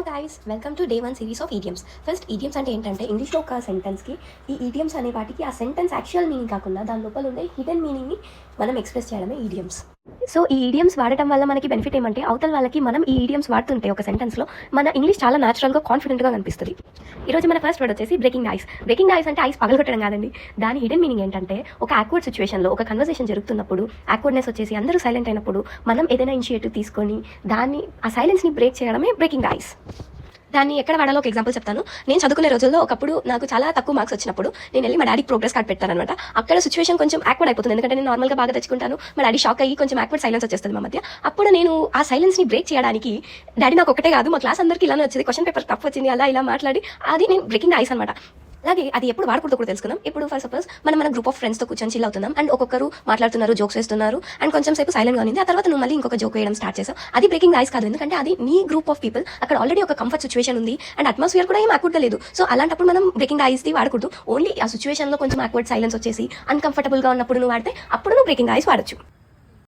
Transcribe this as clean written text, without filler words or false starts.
Hello guys, welcome to day 1 series of idioms. First idioms అంటే ఏంటంటే ఇంగ్లీష్లో ఒక సెంటెన్స్కి ఈ ఈడియమ్స్ అనే వాటికి ఆ సెంటెన్స్ యాక్చువల్ మీనింగ్ కాకుండా దాని లోపల ఉండే హిడెన్ మీనింగ్ని మనం ఎక్స్ప్రెస్ చేయడమే ఈడియమ్స్. సో ఈ ఈడియమ్స్ వాడటం వల్ల మనకి బెనిఫిట్ ఏమంటే అవతల వాళ్ళకి మనం ఈ ఈడియమ్స్ వాడుతుంటే ఒక సెంటెన్స్లో మన ఇంగ్లీష్ చాలా న్యాచురల్గా కాన్ఫిడెంట్గా కనిపిస్తుంది. ఈరోజు మన ఫస్ట్ వర్డ్ వచ్చేసి breaking the ice. Breaking the ice అంటే ఐస్ పగలగొట్టడం కాదండి. దాని హిడెన్ మీనింగ్ ఏంటంటే ఒక ఆక్వర్డ్ సిచ్యువేషన్లో ఒక కన్వర్సేషన్ జరుగుతున్నప్పుడు ఆక్వర్డ్నెస్ వచ్చేసి అందరూ సైలెంట్ అయినప్పుడు మనం ఏదైనా ఇనిషియేటివ్ తీసుకొని దాన్ని ఆ సైలెన్స్ని బ్రేక్ చేయడమే బ్రేకింగ్ ద ఐస్. దాన్ని ఎక్కడ వాడాలో ఒక ఎగ్జాంపుల్ చెప్తాను. నేను చదువుకునే రోజుల్లో ఒకప్పుడు నాకు చాలా తక్కువ మార్క్స్ వచ్చినప్పుడు నేను వెళ్ళి మా డాడీకి ప్రోగ్రెస్ కార్డ్ పెట్టాను అనమాట. అక్కడ సిచ్యువేషన్ కొంచెం యాక్వర్డ్ అయిపోతుంది, ఎందుకంటే నేను నార్మల్గా బాగా తెచ్చుకుంటాను. మా డాడీ షాక్ అయ్యి కొంచెం యాక్వర్డ్ సైలెన్స్ వచ్చేస్తుంది మా మధ్య. అప్పుడు నేను ఆ సైలెన్స్ని బ్రేక్ చేయడానికి డాడీ నాకు ఒకటే కాదు, మా క్లాస్ అందరికీ ఇలానే వచ్చేది, క్వశ్చన్ పేపర్ తప్పు వచ్చింది, అలా ఇలా మాట్లాడి అది నేను బ్రేకింగ్ ద ఐస్ అనమాట. అలాగే అది ఎప్పుడు వాడకూడదు కూడా తెలుసుకుందాం. ఇప్పుడు ఫర్ సపోజ్ మన గ్రూప్ ఆఫ్ ఫ్రెండ్స్తో కూర్చొని చిల్ అవుతున్నాం అండ్ ఒక్కొక్కరు మాట్లాడుతున్నారు, జోక్స్ వేస్తున్నారు అండ్ కొంచెం సేపు సైలెంట్గా ఉంది. ఆ తర్వాత నువ్వు మళ్ళీ ఇంకొక జోక్ వేయడం స్టార్ట్ చేసావు. అది బ్రేకింగ్ ద ఐస్ కాదు, ఎందుకంటే అది నీ గ్రూప్ ఆఫ్ పీపుల్, అక్కడ ఆల్రెడీ ఒక కంఫర్ట్ సిచ్యువేషన్ ఉంది అండ్ అట్మాస్ఫియర్ కూడా ఏం యాక్వర్డ్గా లేదు. సో అలాంటప్పుడు మనం బ్రేకింగ్ ద ఐస్ది వాడకూడదు. ఓన్లీ ఆ సిచ్యువేషన్లో కొంచెం యాక్వర్డ్ సైలెన్స్ వచ్చేసి అన్కంఫర్టబుల్గా ఉన్నప్పుడు నువ్వు వాడితే అప్పుడు నువ్వు బ్రేకింగ్ ద ఐస్ వాడచ్చు.